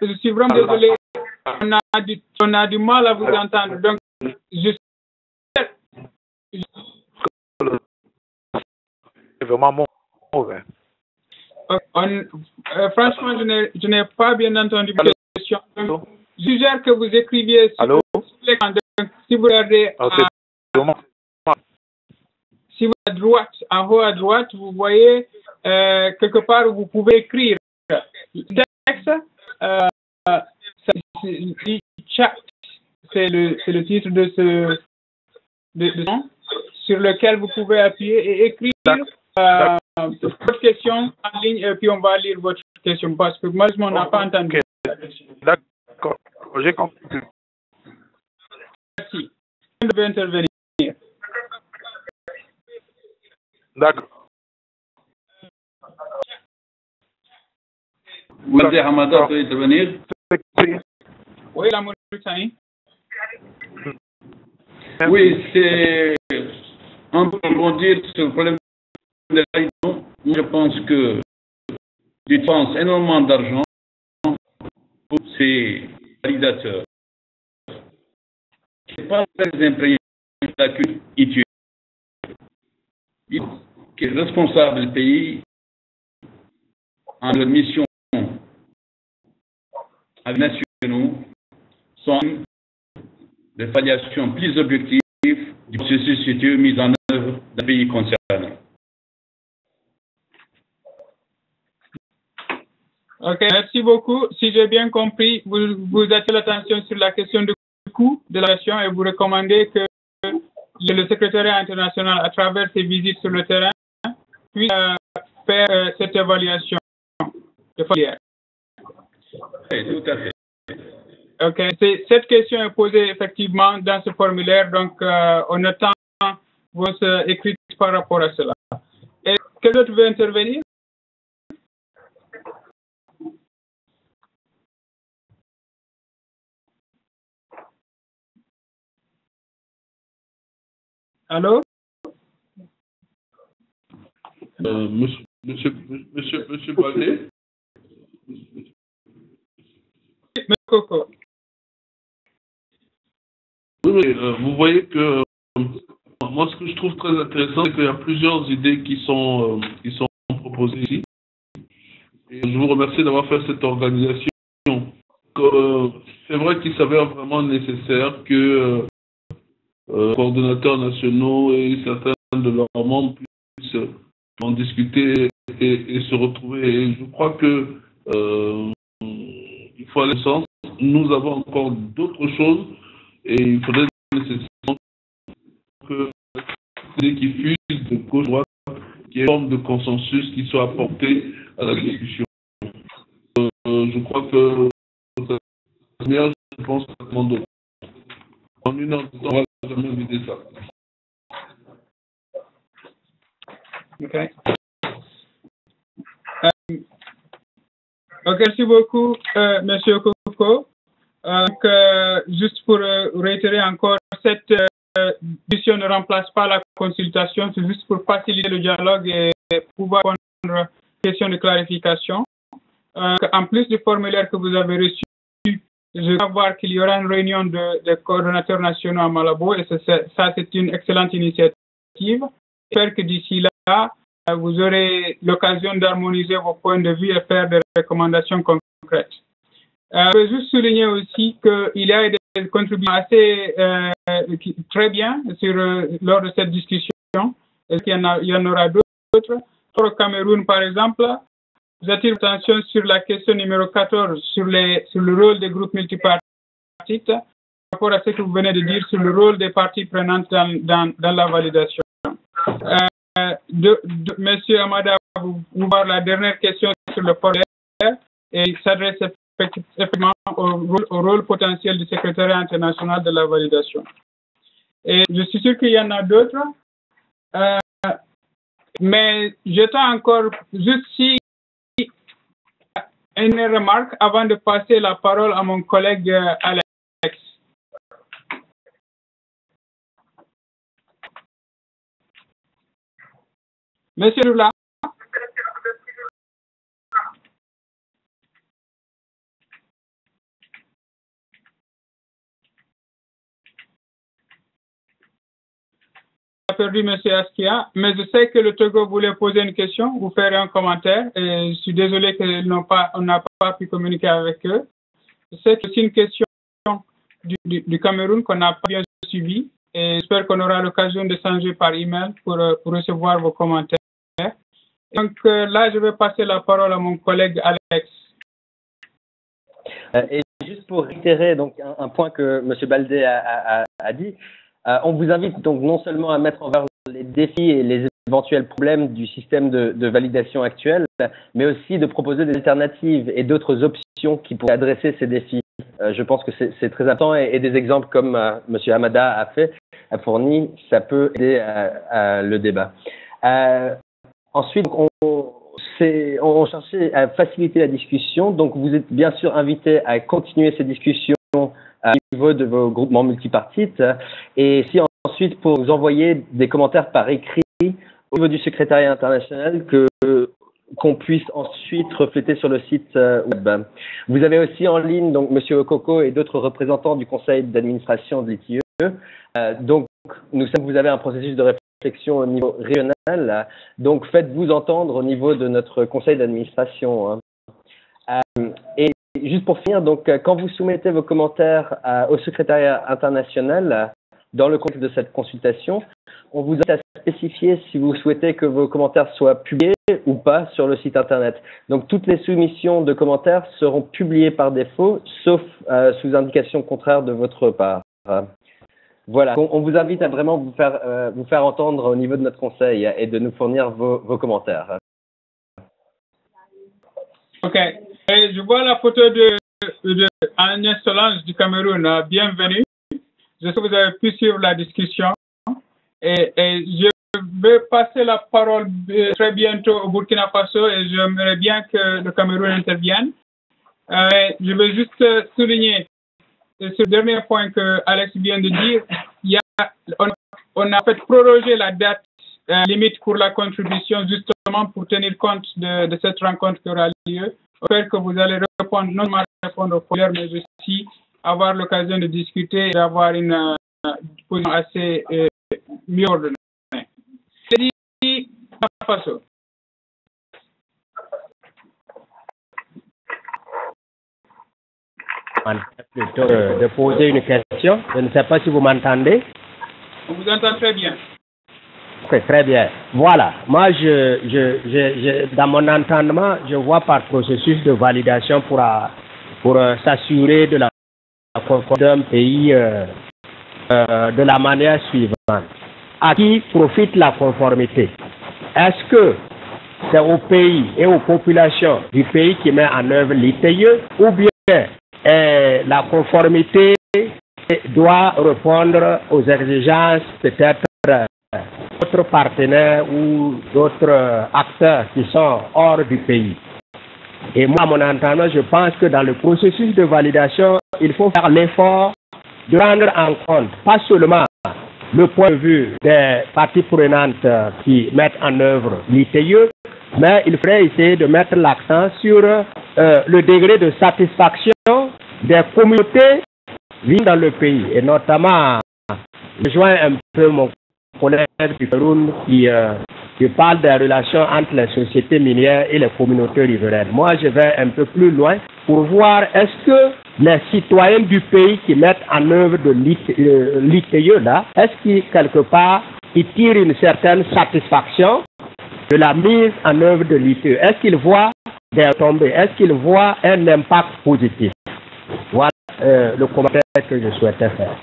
Speaker 1: je suis vraiment désolé. On a du mal à vous entendre. Donc,
Speaker 7: c'est vraiment mauvais.
Speaker 1: Franchement, je n'ai pas bien entendu la question. Donc, je suggère que vous écriviez sur l'écran. Si vous regardez si vous êtes à droite, en haut à droite, vous voyez quelque part où vous pouvez écrire le texte. C'est le titre de ce sur lequel vous pouvez appuyer et écrire votre question en ligne et puis on va lire votre question parce que malheureusement on n'a pas entendu.
Speaker 7: D'accord, j'ai compris.
Speaker 1: Merci. Je vais intervenir.
Speaker 7: D'accord.
Speaker 11: Wazir Hamada peut intervenir?
Speaker 1: Oui, la Mauritanie.
Speaker 11: Oui, c'est un peu rebondir sur le problème de la validation. Je pense que tu dépenses énormément d'argent pour ces validateurs. Ce n'est pas très imprégné de la culture. Qui est responsable du pays en leur mission nationaux sont des évaluations plus objectives du processus situé mis en œuvre dans le pays concerné.
Speaker 1: Ok, merci beaucoup. Si j'ai bien compris, vous attirez l'attention sur la question du coût de l'action et vous recommandez que le secrétariat international, à travers ses visites sur le terrain, puisse faire cette évaluation de filière.
Speaker 11: Oui, tout à fait.
Speaker 1: Ok, cette question est posée effectivement dans ce formulaire, donc on attend vos écrits par rapport à cela. Et quel autre veut intervenir? Allô?
Speaker 5: Monsieur Baldé?
Speaker 1: Monsieur Coco.
Speaker 5: Oui, vous voyez que moi, ce que je trouve très intéressant, c'est qu'il y a plusieurs idées qui sont proposées ici. Et je vous remercie d'avoir fait cette organisation. c'est vrai qu'il s'avère vraiment nécessaire que coordonnateurs nationaux et certains de leurs membres puissent en discuter et se retrouver. Et je crois que il faut aller au sens. Nous avons encore d'autres choses et il faudrait nécessairement que qui fusent de gauche droite, qu'il y ait une forme de consensus qui soit apporté à la discussion. Je crois que je pense que en une heure de temps, on va jamais vider ça.
Speaker 1: Ok. Ok, merci beaucoup, Monsieur Koko. Juste pour réitérer encore, cette discussion ne remplace pas la consultation, c'est juste pour faciliter le dialogue et pouvoir répondre aux questions de clarification. En plus du formulaire que vous avez reçu, je vais voir qu'il y aura une réunion de coordonnateurs nationaux à Malabo et ça c'est une excellente initiative. J'espère que d'ici là, vous aurez l'occasion d'harmoniser vos points de vue et faire des recommandations concrètes. Je veux juste souligner aussi qu'il y a des contributions assez très bien lors de cette discussion. Est-ce qu'il y en aura d'autres? Pour le Cameroun, par exemple, j'attire l'attention sur la question numéro 14, sur le rôle des groupes multipartites, par rapport à ce que vous venez de dire sur le rôle des parties prenantes dans la validation. Monsieur Amada, vous voir la dernière question sur le formulaire et il s'adresse effectivement au rôle potentiel du secrétariat international de la validation. Et je suis sûr qu'il y en a d'autres, mais j'attends encore juste une remarque avant de passer la parole à mon collègue Alex. Monsieur Lula. Perdu M. Askia, mais je sais que le Togo voulait poser une question, vous faire un commentaire, et je suis désolé qu'on n'a pas pu communiquer avec eux. Je sais que c'est une question du Cameroun qu'on n'a pas bien suivi, et j'espère qu'on aura l'occasion d'échanger par email pour recevoir vos commentaires. Donc là, je vais passer la parole à mon collègue Alex.
Speaker 3: Et juste pour réitérer donc, un point que M. Baldé a dit, on vous invite donc non seulement à mettre en valeur les défis et les éventuels problèmes du système de validation actuel, mais aussi de proposer des alternatives et d'autres options qui pourraient adresser ces défis. Je pense que c'est très important et des exemples comme M. Hamada a fourni, ça peut aider le débat. Ensuite, on cherchait à faciliter la discussion, donc vous êtes bien sûr invité à continuer ces discussions au niveau de vos groupements multipartites et si ensuite pour vous envoyer des commentaires par écrit au niveau du secrétariat international qu'on puisse ensuite refléter sur le site web. Vous avez aussi en ligne donc Monsieur Okoko et d'autres représentants du conseil d'administration de l'ITIE. Donc nous savons que vous avez un processus de réflexion au niveau régional, donc faites-vous entendre au niveau de notre conseil d'administration. Et juste pour finir, donc quand vous soumettez vos commentaires au secrétariat international dans le contexte de cette consultation, on vous invite à spécifier si vous souhaitez que vos commentaires soient publiés ou pas sur le site internet. Donc toutes les soumissions de commentaires seront publiées par défaut, sauf sous indication contraire de votre part. Voilà, on vous invite à vraiment vous faire entendre au niveau de notre conseil et de nous fournir vos commentaires.
Speaker 1: Ok. Et je vois la photo de Agnès Solange du Cameroun. Bienvenue. Je sais que vous avez pu suivre la discussion. Et je vais passer la parole très bientôt au Burkina Faso et j'aimerais bien que le Cameroun intervienne. Je vais juste souligner ce dernier point que Alex vient de dire. On a fait proroger la date limite pour la contribution justement pour tenir compte de cette rencontre qui aura lieu. J'espère que vous allez répondre, non seulement répondre aux formulaires, mais aussi avoir l'occasion de discuter et d'avoir une position assez mieux ordonnée. C'est dit, Burkina Faso.
Speaker 12: plutôt de poser une question. Je ne sais pas si vous m'entendez.
Speaker 1: On vous entend très bien.
Speaker 12: Ok, très bien. Voilà. Moi, dans mon entendement, je vois par processus de validation pour s'assurer de la conformité d'un pays de la manière suivante. À qui profite la conformité? Est-ce que c'est au pays et aux populations du pays qui met en œuvre l'ITIE ou bien la conformité doit répondre aux exigences peut-être d'autres partenaires ou d'autres acteurs qui sont hors du pays? Et moi, à mon entendant, je pense que dans le processus de validation, il faut faire l'effort de prendre en compte, pas seulement le point de vue des parties prenantes qui mettent en œuvre l'ITIE, mais il faudrait essayer de mettre l'accent sur le degré de satisfaction des communautés vivant dans le pays. Et notamment, je rejoins un peu mon collègue du Cameroun qui parle des relations entre les sociétés minières et les communautés riveraines. Moi, je vais un peu plus loin pour voir est-ce que les citoyens du pays qui mettent en œuvre de l'ITIE là, est-ce qu'ils, quelque part, ils tirent une certaine satisfaction de la mise en œuvre de l'ITIE? Est-ce qu'ils voient des retombées? Est-ce qu'ils voient un impact positif? Voilà le commentaire que je souhaitais faire.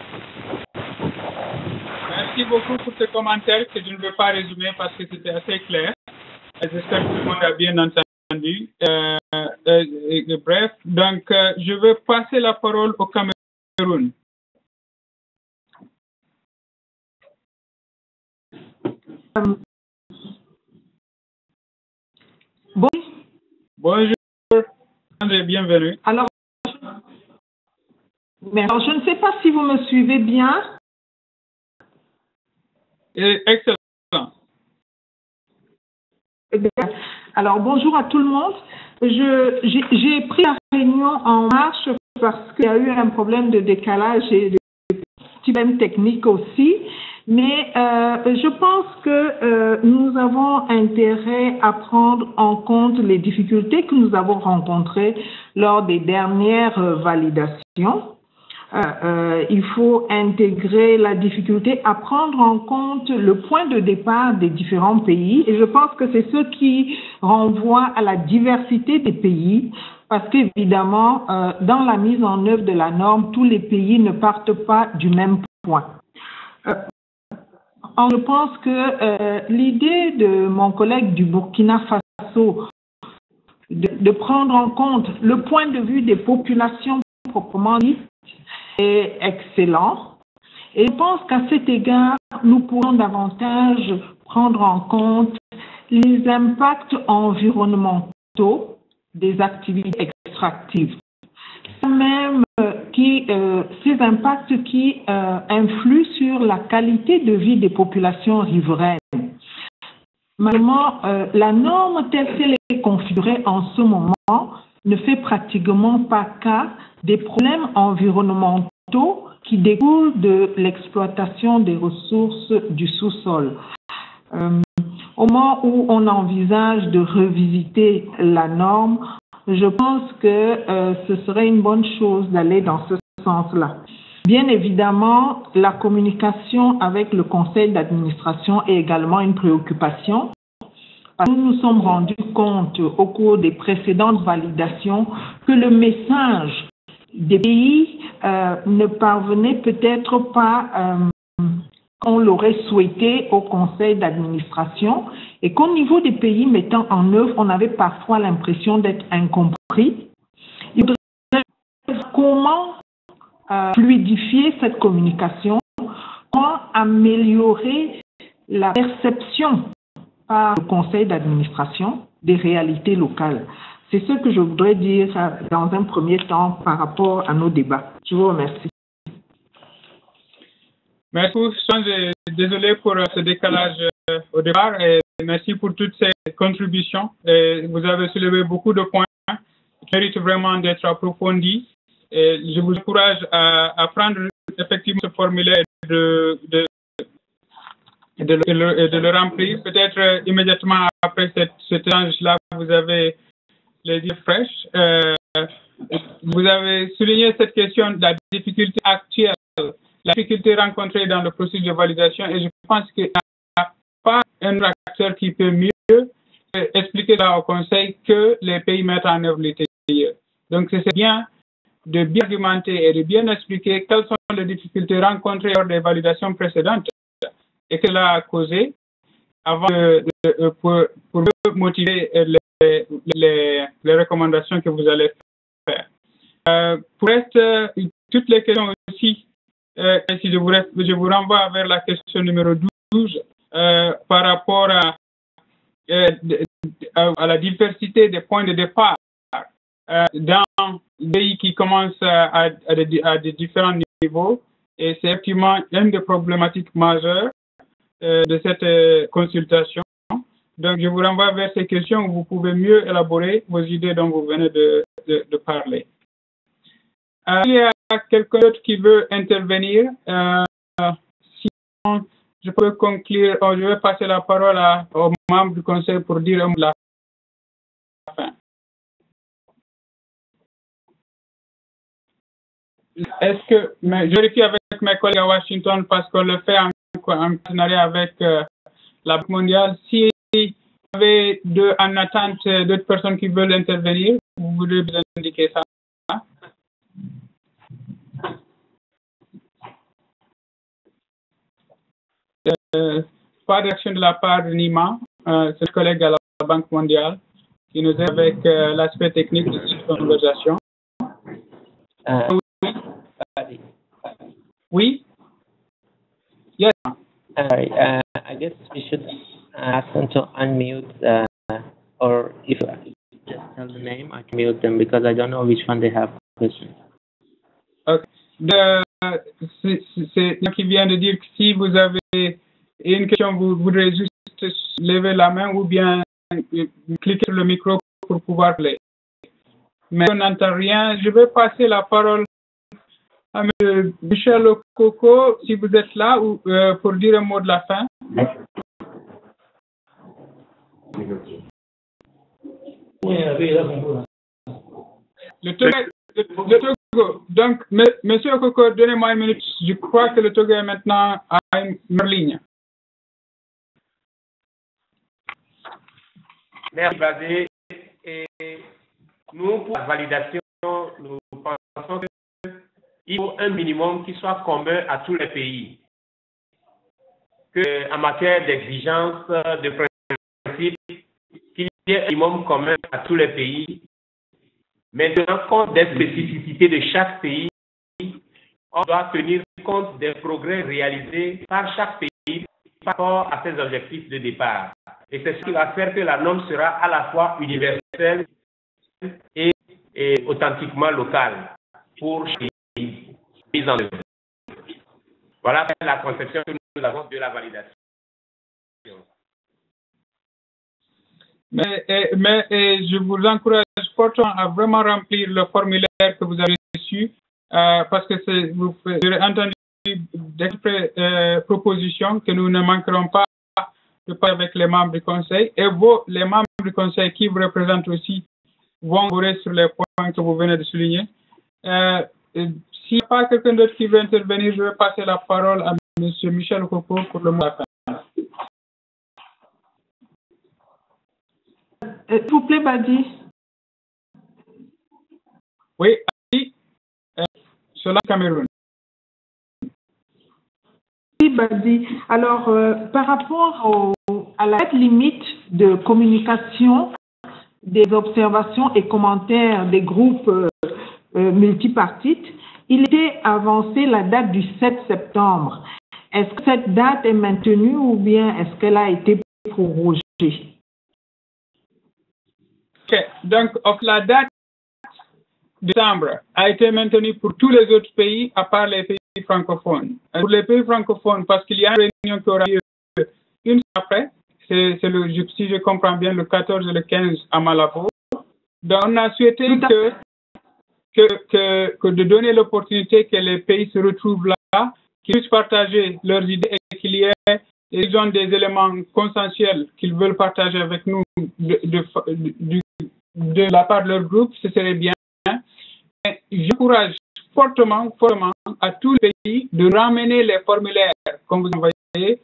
Speaker 1: Merci beaucoup pour ce commentaire que je ne veux pas résumer parce que c'était assez clair. J'espère que tout le monde a bien entendu. Bref, donc je vais passer la parole au Cameroun. Bonjour et bienvenue.
Speaker 13: Alors, je ne sais pas si vous me suivez bien.
Speaker 1: Excellent.
Speaker 13: Alors, bonjour à tout le monde. J'ai pris la réunion en marche parce qu'il y a eu un problème de décalage et de petits problèmes techniques aussi. Mais je pense que nous avons intérêt à prendre en compte les difficultés que nous avons rencontrées lors des dernières validations. Il faut intégrer la difficulté à prendre en compte le point de départ des différents pays et je pense que c'est ce qui renvoie à la diversité des pays parce qu'évidemment, dans la mise en œuvre de la norme, tous les pays ne partent pas du même point. Je pense que l'idée de mon collègue du Burkina Faso de prendre en compte le point de vue des populations proprement dites est excellent. Et je pense qu'à cet égard, nous pourrons davantage prendre en compte les impacts environnementaux des activités extractives. Même ces impacts qui influent sur la qualité de vie des populations riveraines. Malheureusement, la norme telle qu'elle est configurée en ce moment ne fait pratiquement pas cas des problèmes environnementaux qui découlent de l'exploitation des ressources du sous-sol. Au moment où on envisage de revisiter la norme, je pense que ce serait une bonne chose d'aller dans ce sens-là. Bien évidemment, la communication avec le conseil d'administration est également une préoccupation. Nous nous sommes rendus compte au cours des précédentes validations que le message des pays ne parvenait peut-être pas on l'aurait souhaité au conseil d'administration et qu'au niveau des pays mettant en œuvre, on avait parfois l'impression d'être incompris. Il faudrait comment fluidifier cette communication, comment améliorer la perception par le conseil d'administration des réalités locales. C'est ce que je voudrais dire dans un premier temps par rapport à nos débats. Je vous remercie.
Speaker 1: Merci. Désolé pour ce décalage au départ et merci pour toutes ces contributions. Vous avez soulevé beaucoup de points qui méritent vraiment d'être approfondis. Et je vous encourage à prendre effectivement ce formulaire et de le remplir. Peut-être immédiatement après cet échange-là, vous avez les idées fraîches. vous avez souligné cette question de la difficulté actuelle, la difficulté rencontrée dans le processus de validation, et je pense qu'il n'y a pas un acteur qui peut mieux expliquer ça au Conseil que les pays mettent en œuvre les TIE. Donc, c'est bien de bien argumenter et de bien expliquer quelles sont les difficultés rencontrées lors des validations précédentes et que cela a causé avant pour motiver les recommandations que vous allez faire. Pour toutes les questions aussi, si je vous renvoie vers la question numéro 12 par rapport à la diversité des points de départ dans les pays qui commencent à des différents niveaux, et c'est effectivement une des problématiques majeures de cette consultation. Donc, je vous renvoie vers ces questions où vous pouvez mieux élaborer vos idées dont vous venez de parler. Il y a quelqu'un d'autre qui veut intervenir. Sinon, je peux conclure. Je vais passer la parole aux membres du Conseil pour dire un mot de la fin. Est-ce que, je vérifie avec mes collègues à Washington parce qu'on le fait en partenariat avec la Banque mondiale. Si vous avez en attente d'autres personnes qui veulent intervenir, vous voulez vous indiquer ça. Pas de réaction de la part de Nima, c'est le collègue à la Banque mondiale qui nous aide avec l'aspect technique de cette conversation. Oui. Yes.
Speaker 14: I guess we should ask them to unmute, or if you just tell the name, I can mute them because I don't know which one they have questions.
Speaker 1: Okay. C'est qui vient de dire que si vous avez une question, vous voudrez juste lever la main ou bien cliquer sur le micro pour pouvoir parler. Mais on n'entend rien. Je vais passer la parole à M. Michel Okoko, si vous êtes là, ou pour dire un mot de la fin. Le Togo. Donc, M. Okoko, donnez-moi une minute. Je crois que le Togo est maintenant à une ligne.
Speaker 15: Merci, Basé. Et nous, pour la validation, nous pensons qu'il faut un minimum qui soit commun à tous les pays. En matière d'exigence, de principe, qu'il y ait un minimum commun à tous les pays. Mais tenant compte des spécificités de chaque pays, on doit tenir compte des progrès réalisés par chaque pays par rapport à ses objectifs de départ. Et c'est ce qui va faire que la norme sera à la fois universelle et authentiquement locale pour chaque pays mise en œuvre. Voilà la conception que nous avons de la validation.
Speaker 1: Mais je vous encourage fortement à vraiment remplir le formulaire que vous avez reçu parce que vous aurez entendu des propositions que nous ne manquerons pas de parler avec les membres du Conseil, et les membres du Conseil qui vous représentent aussi vont vous sur les points que vous venez de souligner. S'il n'y a pas quelqu'un d'autre qui veut intervenir, je vais passer la parole à M. Michel Okoko pour le mot de la fin.
Speaker 13: S'il vous plaît, Badi.
Speaker 1: Oui, Solange Cameroun.
Speaker 13: Oui, Badi. Alors, par rapport à la date limite de communication des observations et commentaires des groupes multipartites, il était avancé la date du 7 septembre. Est-ce que cette date est maintenue ou bien est-ce qu'elle a été prorogée?
Speaker 1: Ok, donc la date de décembre a été maintenue pour tous les autres pays à part les pays francophones. Pour les pays francophones, parce qu'il y a une réunion qui aura lieu une semaine après, si je comprends bien, le 14 et le 15 à Malabo. Donc on a souhaité que de donner l'opportunité que les pays se retrouvent là, qu'ils puissent partager leurs idées et qu'il y ait ils ont des éléments consensuels qu'ils veulent partager avec nous de la part de leur groupe, ce serait bien. j'encourage fortement à tous les pays de ramener les formulaires, comme vous voyez,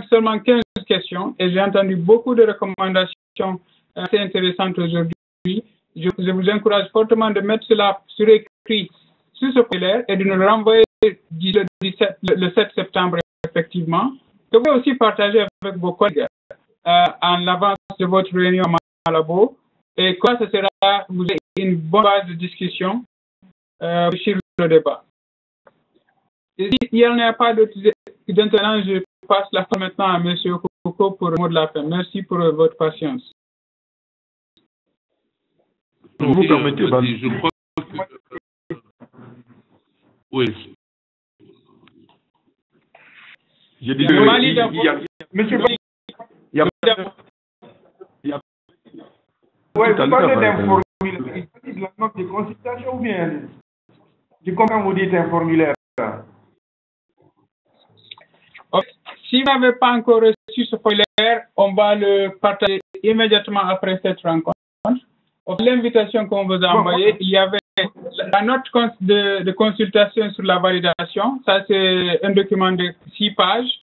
Speaker 1: seulement 15 questions, et j'ai entendu beaucoup de recommandations assez intéressantes aujourd'hui. Je vous encourage fortement de mettre cela sur écrit sur ce formulaire et de nous le renvoyer le 7 septembre, effectivement, que vous pouvez aussi partager avec vos collègues en avance de votre réunion à Malabo. Et quoi, ce sera vous avez une bonne base de discussion sur le débat. Et s'il n'y a pas d'intervenants, je passe la parole maintenant à M. Okoko pour le mot de la fin. Merci pour votre patience.
Speaker 9: Vous permettez,
Speaker 5: je crois que... Oui.
Speaker 9: J'ai dit
Speaker 8: Monsieur, oui, vous parlez d'un formulaire. Il s'agit de la note de consultation ou bien je comprends vous dites un formulaire.
Speaker 1: Okay. Si vous n'avez pas encore reçu ce formulaire, on va le partager immédiatement après cette rencontre. L'invitation qu'on vous a envoyée, il y avait la note de consultation sur la validation. Ça, c'est un document de 6 pages.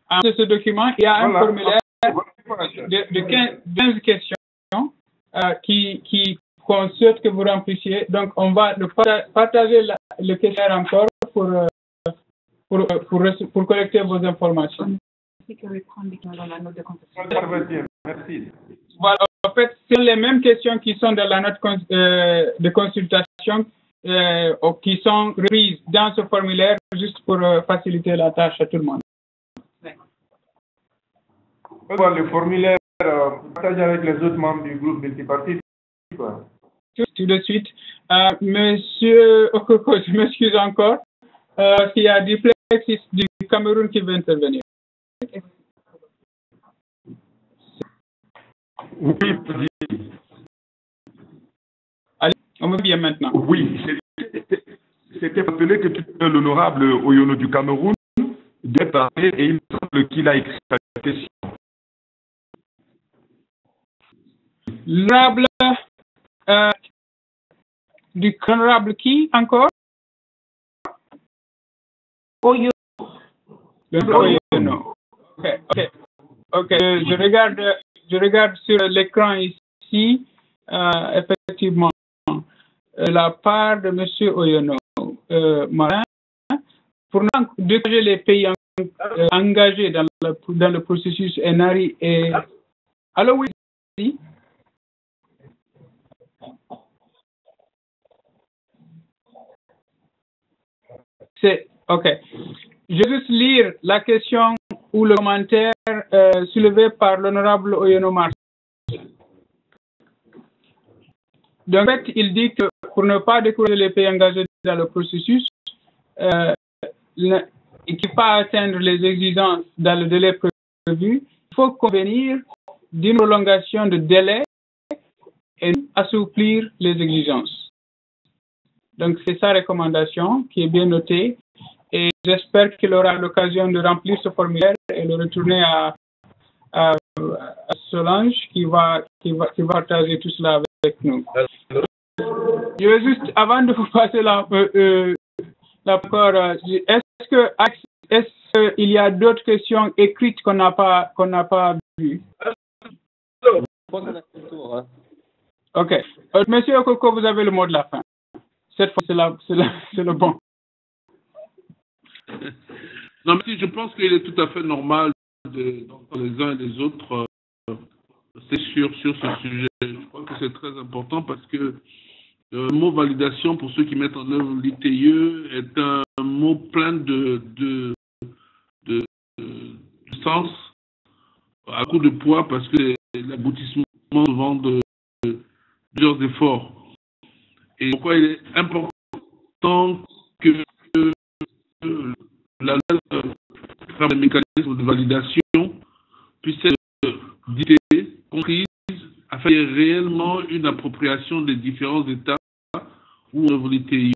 Speaker 1: Dans ce document, il y a un formulaire de 15 questions qu'on souhaite que vous remplissiez. Donc, on va partager le questionnaire encore pour collecter vos informations.
Speaker 8: Merci.
Speaker 1: Voilà, en fait, c'est les mêmes questions qui sont dans la note de consultation qui sont reprises dans ce formulaire juste pour faciliter la tâche à tout le monde.
Speaker 8: Le formulaire partagé avec les autres membres du groupe multipartite.
Speaker 1: Tout de suite. Monsieur Okoko, je m'excuse encore. Il y a Duplexis du Cameroun qui veut intervenir.
Speaker 9: Oui,
Speaker 1: allez, on me vient maintenant.
Speaker 9: Oui, c'était rappelé que l'honorable Oyono du Cameroun devait parler et il me semble qu'il a écrit sa question.
Speaker 1: L'honorable du honorable qui encore? Oyono. Oyono. Ok. Je regarde sur l'écran ici, effectivement, la part de M. Oyono Marin pour décourager les pays engagés dans le processus ENARI et... Allô, oui. OK. Je vais juste lire la question ou le commentaire soulevé par l'honorable Oyono Martin. En fait, il dit que pour ne pas décourager les pays engagés dans le processus et qui ne pas atteindre les exigences dans le délai prévu, il faut convenir d'une prolongation de délai et assouplir les exigences. Donc, c'est sa recommandation qui est bien notée. Et j'espère qu'il aura l'occasion de remplir ce formulaire et le retourner à Solange qui va partager tout cela avec nous. Je vais juste, avant de vous passer la parole, est-ce qu'il y a d'autres questions écrites qu'on n'a pas vues? OK. Monsieur Okoko, vous avez le mot de la fin. Cette fois, c'est le bon.
Speaker 5: Non, mais je pense qu'il est tout à fait normal d'entendre les uns et les autres, c'est sûr, sur ce sujet. Je crois que c'est très important parce que le mot validation, pour ceux qui mettent en œuvre l'ITIE, est un mot plein de sens, à coup de poids, parce que c'est l'aboutissement souvent de plusieurs efforts. Et pourquoi il est important que la les mécanismes de validation puissent être dictés, compris, afin qu'il y ait réellement une appropriation des différents États ou de l'ITIE.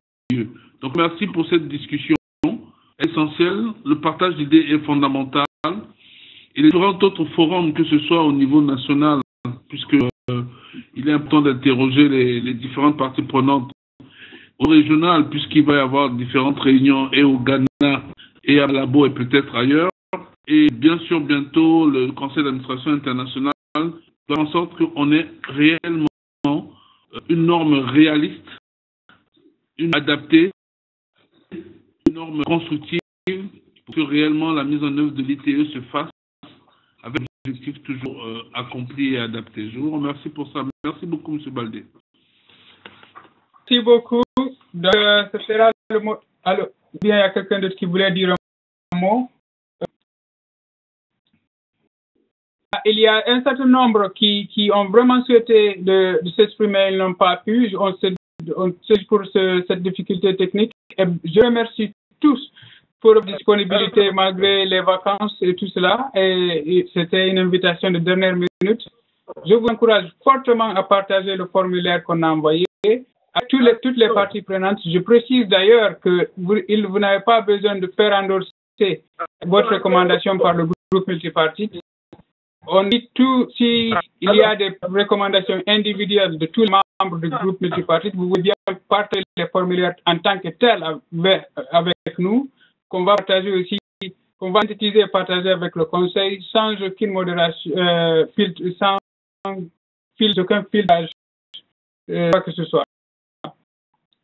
Speaker 5: Donc merci pour cette discussion essentielle. Le partage d'idées est fondamental. Et les différents autres forums, que ce soit au niveau national, puisque il est important d'interroger les différentes parties prenantes au régional, puisqu'il va y avoir différentes réunions et au Ghana et à Malabo et peut-être ailleurs. Et bien sûr, bientôt, le Conseil d'administration internationale doit faire en sorte qu'on ait réellement une norme réaliste, une adaptée, une norme constructive pour que réellement la mise en œuvre de l'ITE se fasse avec des objectifs toujours accomplis et adaptés. Je vous remercie pour ça. Merci beaucoup, M. Baldé.
Speaker 1: Merci beaucoup. Ce sera le mot. Alors, bien, il y a quelqu'un d'autre qui voulait dire un mot. Il y a un certain nombre qui ont vraiment souhaité de s'exprimer, ils n'ont pas pu. On sait pour cette difficulté technique. Et je remercie tous pour leur disponibilité malgré les vacances et tout cela. Et c'était une invitation de dernière minute. Je vous encourage fortement à partager le formulaire qu'on a envoyé à toutes les parties prenantes. Je précise d'ailleurs que vous n'avez pas besoin de faire endorser votre recommandation par le groupe multipartite. On dit tout, s'il y a des recommandations individuelles de tous les membres du groupe multipartite, vous pouvez bien partager les formulaires en tant que tel avec nous, qu'on va partager aussi, qu'on va synthétiser et partager avec le Conseil sans aucune modération, sans aucun filtrage, quoi que ce soit.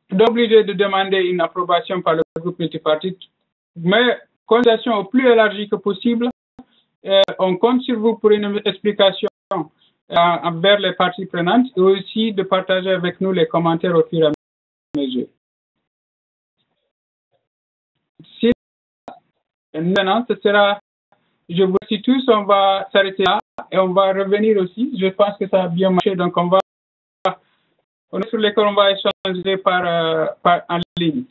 Speaker 1: D'obliger de demander une approbation par le groupe multipartite, mais consultation au plus élargie que possible. On compte sur vous pour une explication vers les parties prenantes et aussi de partager avec nous les commentaires au fur et à mesure. Maintenant, ce sera, je vous remercie tous, on va s'arrêter là et on va revenir aussi. Je pense que ça a bien marché, donc on est sur lesquels on va échanger en ligne.